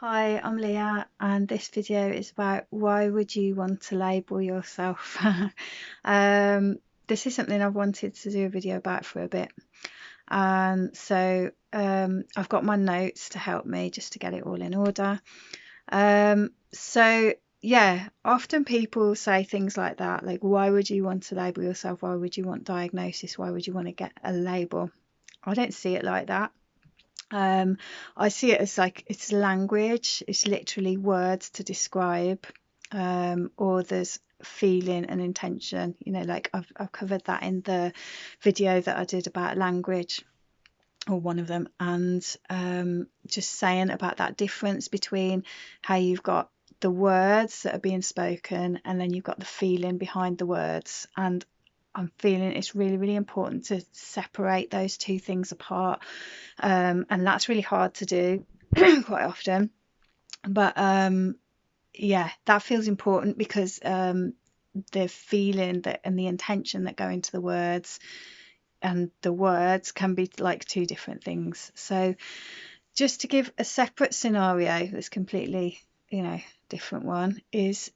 Hi, I'm Leah, and this video is about why would you want to label yourself? Um, this is something I've wanted to do a video about for a bit, and I've got my notes to help me just to get it all in order. So yeah, often people say things like that, like, why would you want to label yourself? Why would you want diagnosis? Why would you want to get a label? I don't see it like that. Um, I see it as like it's language, it's literally words to describe, or there's feeling and intention, like I've covered that in the video that I did about language, or one of them, and just saying about that difference between how you've got the words that are being spoken and then you've got the feeling behind the words. And I'm feeling it's really, really important to separate those two things apart. And that's really hard to do quite often. But yeah, that feels important because the feeling that and the intention that go into the words and the words can be like two different things. So just to give a separate scenario that's completely, different one is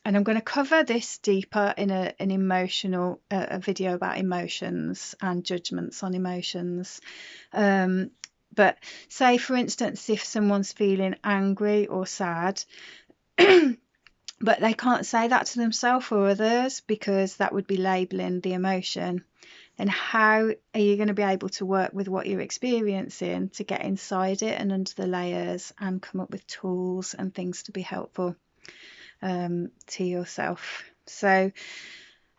and I'm going to cover this deeper in an emotional a video about emotions and judgments on emotions. But say, for instance, if someone's feeling angry or sad, but they can't say that to themselves or others because that would be labeling the emotion. And how are you going to be able to work with what you're experiencing to get inside it and under the layers and come up with tools and things to be helpful to yourself? So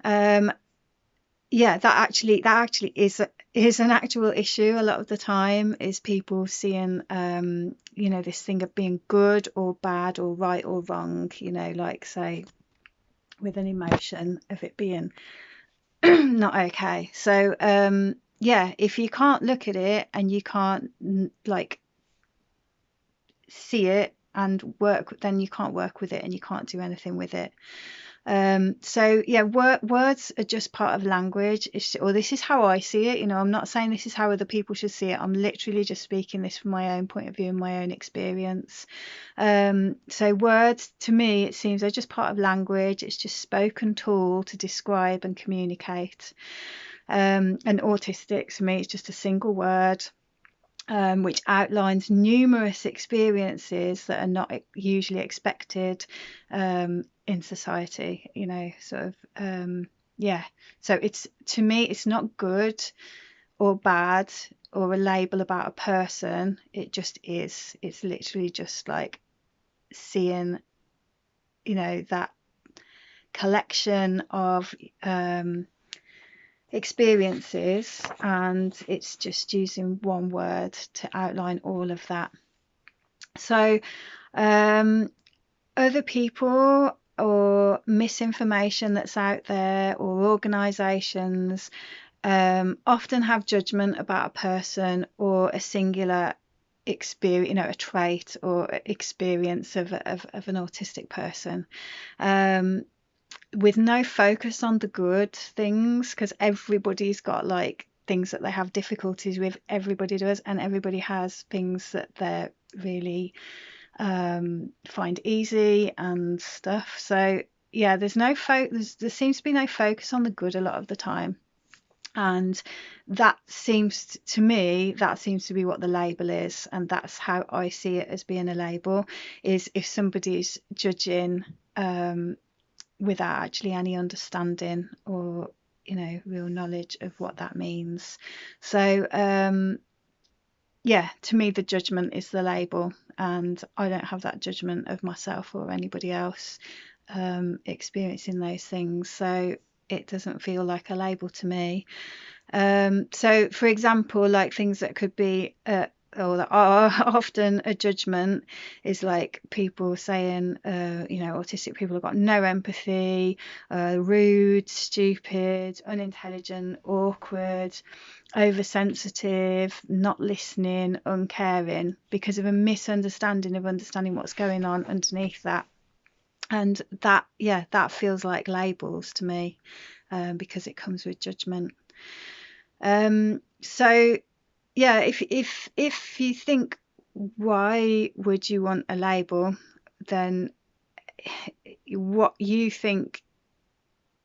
yeah, that actually is an actual issue a lot of the time, is people seeing this thing of being good or bad or right or wrong, like, say, with an emotion of it being not okay. So yeah, if you can't look at it and you can't like see it and work, then you can't work with it and you can't do anything with it. So yeah, words are just part of language. Or this is how I see it. I'm not saying this is how other people should see it. I'm literally just speaking this from my own point of view and my own experience. So words, to me, it seems they're just part of language. It's just spoken tool to describe and communicate. And autistic, to me, it's just a single word. Which outlines numerous experiences that are not usually expected in society, sort of, yeah. So it's, to me, it's not good or bad or a label about a person. It just is. It's literally just like seeing, that collection of experiences, and it's just using one word to outline all of that. So other people or misinformation that's out there, or organizations, often have judgment about a person or a singular experience, a trait or experience of an autistic person, with no focus on the good things, because everybody's got like things that they have difficulties with. Everybody does, and everybody has things that they're really find easy and stuff. So yeah, there seems to be no focus on the good a lot of the time. And that seems to me, that seems to be what the label is, and that's how I see it as being a label, is if somebody's judging without actually any understanding or real knowledge of what that means. So yeah, to me the judgment is the label, and I don't have that judgment of myself or anybody else experiencing those things, so it doesn't feel like a label to me. So for example, like things that could be or that are often a judgment is like people saying autistic people have got no empathy, rude, stupid, unintelligent, awkward, oversensitive, not listening, uncaring, because of a misunderstanding of understanding what's going on underneath that. And that, yeah, that feels like labels to me, because it comes with judgment. So yeah, if you think why would you want a label, then what you think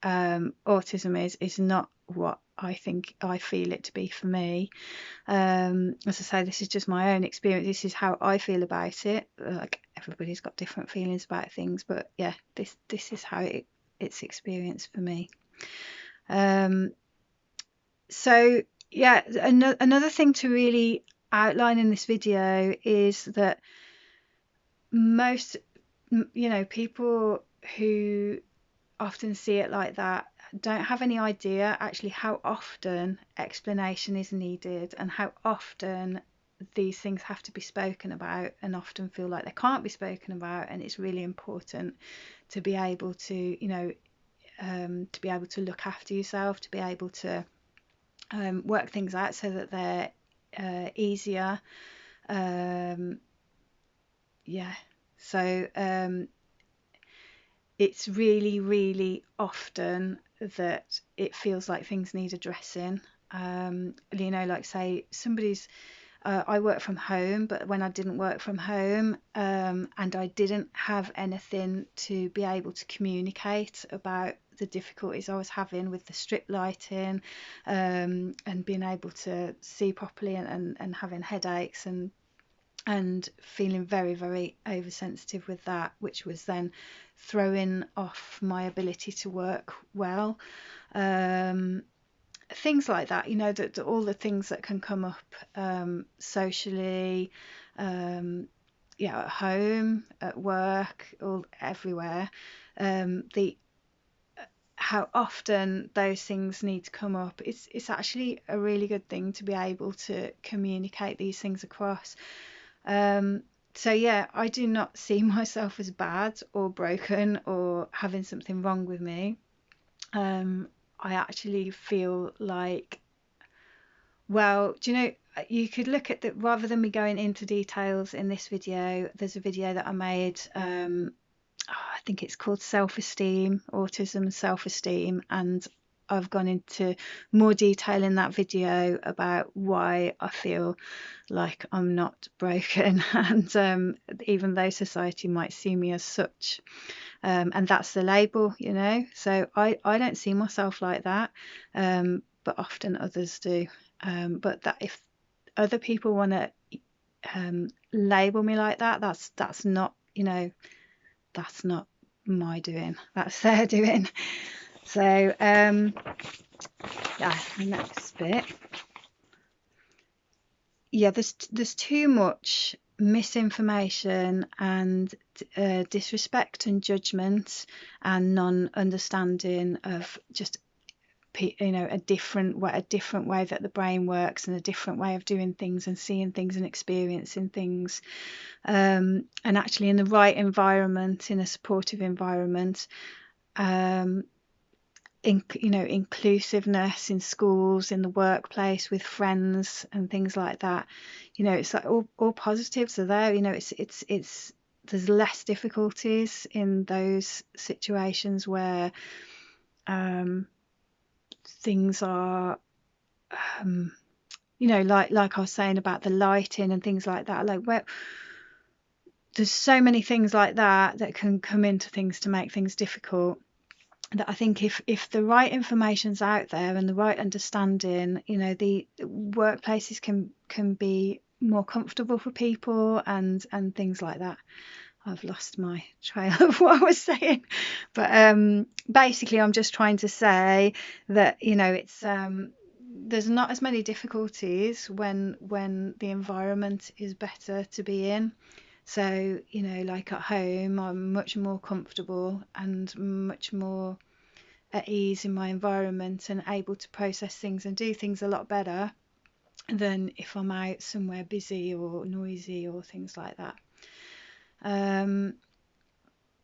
autism is not what I feel it to be for me. As I say, this is just my own experience. This is how I feel about it. Like, everybody's got different feelings about things, but yeah, this is how it's experienced for me. So yeah, another thing to really outline in this video is that most, people who often see it like that don't have any idea actually how often explanation is needed and how often these things have to be spoken about, and often feel like they can't be spoken about. And it's really important to be able to, to be able to look after yourself, to be able to work things out so that they're easier. Yeah. So it's really, really often that it feels like things need addressing. Like, say somebody's I work from home, but when I didn't work from home, and I didn't have anything to be able to communicate about the difficulties I was having with the strip lighting, and being able to see properly, and having headaches, and feeling very, very oversensitive with that, which was then throwing off my ability to work well. Things like that, that all the things that can come up socially, at home, at work, all everywhere. The How often those things need to come up, it's actually a really good thing to be able to communicate these things across. So yeah, I do not see myself as bad or broken or having something wrong with me. I actually feel like, well, do you know, you could look at the, rather than me going into details in this video, there's a video that I made, I think it's called Self-Esteem, Autism and Self-Esteem, and I've gone into more detail in that video about why I feel like I'm not broken, and even though society might see me as such, and that's the label, so I don't see myself like that, but often others do. But that if other people want to label me like that, that's not, that's not my doing, that's their doing. So yeah, the next bit, yeah, there's too much misinformation and disrespect and judgment and non-understanding of just a different way that the brain works, and a different way of doing things and seeing things and experiencing things, and actually in the right environment, in a supportive environment, inclusiveness in schools, in the workplace, with friends and things like that, it's like all positives are there. It's there's less difficulties in those situations where things are like I was saying about the lighting and things like that, like where there's so many things like that can come into things to make things difficult, that I think if the right information's out there and the right understanding, the workplaces can be more comfortable for people, and things like that. I've lost my trail of what I was saying, but basically I'm just trying to say that it's there's not as many difficulties when the environment is better to be in. So like at home, I'm much more comfortable and much more at ease in my environment, and able to process things and do things a lot better than if I'm out somewhere busy or noisy or things like that.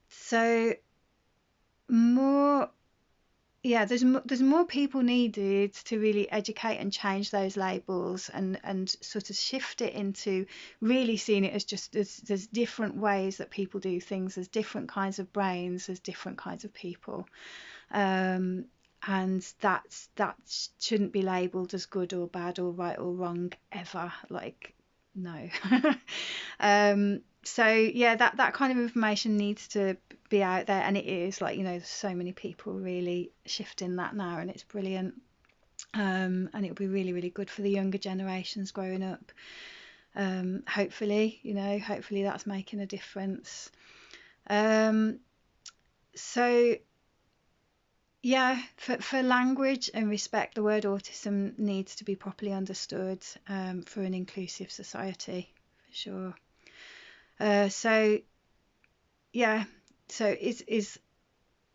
So more, yeah, there's more people needed to really educate and change those labels, and sort of shift it into really seeing it as just there's different ways that people do things, there's different kinds of brains, there's different kinds of people, and that shouldn't be labeled as good or bad or right or wrong ever. Like, no. So yeah, that kind of information needs to be out there, and it is, like, there's so many people really shifting that now, and it's brilliant. And it'll be really, really good for the younger generations growing up. Hopefully, hopefully that's making a difference. So yeah, for language and respect, the word autism needs to be properly understood, for an inclusive society, for sure. So yeah, so is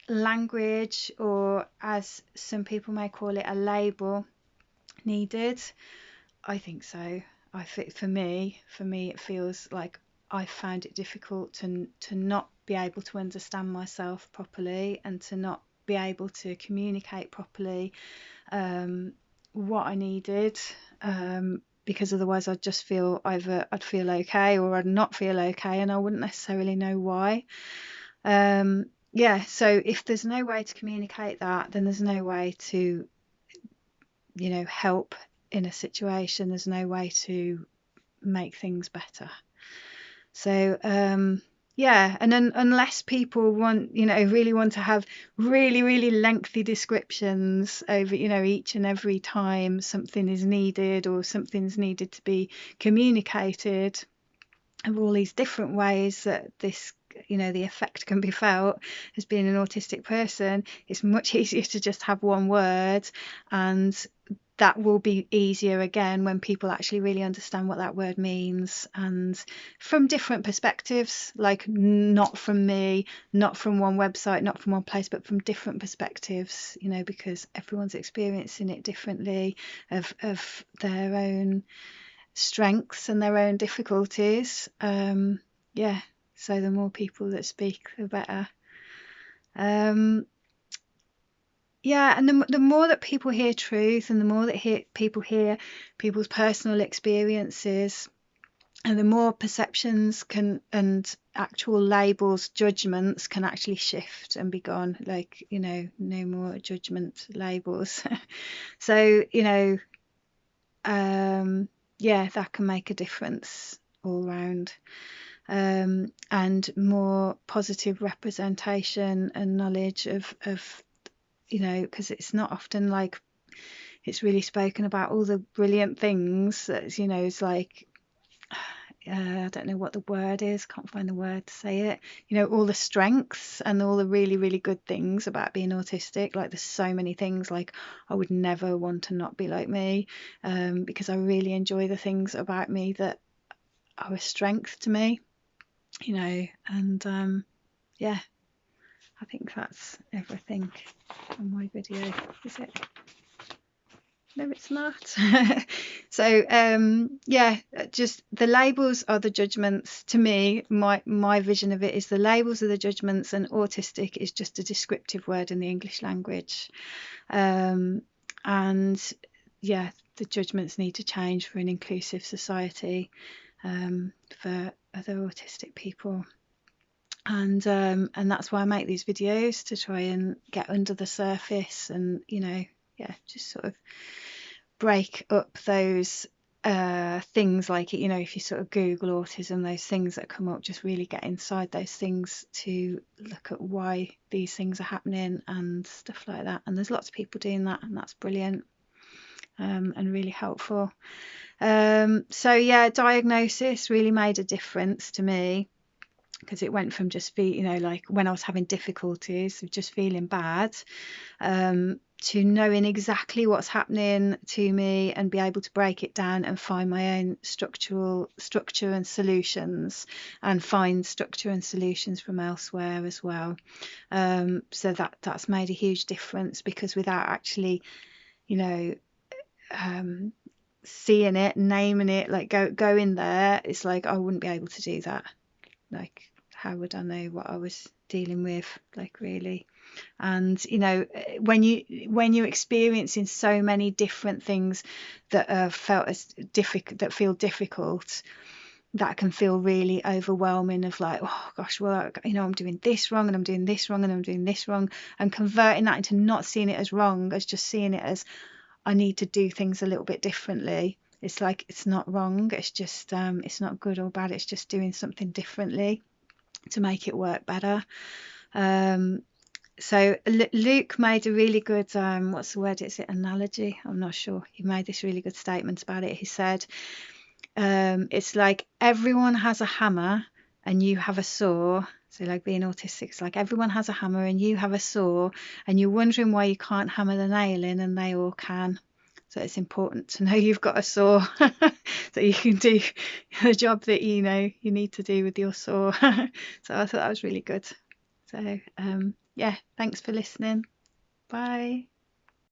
language, or as some people may call it, a label, needed? I think so. I think for me, it feels like I found it difficult to not be able to understand myself properly, and to not be able to communicate properly, what I needed, because otherwise I'd just feel either I'd feel okay or I'd not feel okay, and I wouldn't necessarily know why. Yeah, so if there's no way to communicate that, then there's no way to, help in a situation. There's no way to make things better. So yeah, and then unless people want, really want to have really, really lengthy descriptions over, each and every time something is needed, or something's needed to be communicated, of all these different ways that this, the effect can be felt as being an autistic person, it's much easier to just have one word, and that will be easier again when people actually really understand what that word means, and from different perspectives, like not from me, not from one website, not from one place, but from different perspectives, because everyone's experiencing it differently, of their own strengths and their own difficulties. Yeah, so the more people that speak, the better. Yeah, and the more that people hear truth, and the more that people hear people's personal experiences, and the more perceptions can, and actual labels, judgments can actually shift and be gone. Like, no more judgment labels. So, yeah, that can make a difference all round. And more positive representation and knowledge of because it's not often like it's really spoken about all the brilliant things that, it's like, I don't know what the word is, can't find the word to say it, all the strengths and all the really, really good things about being autistic. Like, there's so many things, like, I would never want to not be like me, because I really enjoy the things about me that are a strength to me, and yeah, I think that's everything on my video. Is it? No, it's not. So yeah, just the labels are the judgments. To me, my vision of it is the labels are the judgments, and autistic is just a descriptive word in the English language. And yeah, the judgments need to change for an inclusive society, for other autistic people. And that's why I make these videos, to try and get under the surface, and yeah, just sort of break up those things, like, if you sort of Google autism, those things that come up, just really get inside those things to look at why these things are happening and stuff like that. And there's lots of people doing that, and that's brilliant, and really helpful. So yeah, diagnosis really made a difference to me, because it went from just like when I was having difficulties of just feeling bad, to knowing exactly what's happening to me, and be able to break it down and find my own structure and solutions, and find structure and solutions from elsewhere as well. So that's made a huge difference, because without actually, seeing it, naming it, like go in there, it's like I wouldn't be able to do that. Like, how would I know what I was dealing with, like, really? And when you're experiencing so many different things that are felt as difficult, that feel difficult, that can feel really overwhelming, of like, oh gosh, well, I'm doing this wrong, and I'm doing this wrong, and I'm doing this wrong, and converting that into not seeing it as wrong, as just seeing it as I need to do things a little bit differently, It's like, it's not wrong, it's just it's not good or bad, it's just doing something differently to make it work better. So Luke made a really good what's the word, is it analogy, I'm not sure, he made this really good statement about it. He said, it's like everyone has a hammer and you have a saw. So like being autistic, it's like everyone has a hammer and you have a saw, and you're wondering why you can't hammer the nail in and they all can. So it's important to know you've got a saw so you can do the job that you know you need to do with your saw. So I thought that was really good. So yeah, thanks for listening. Bye.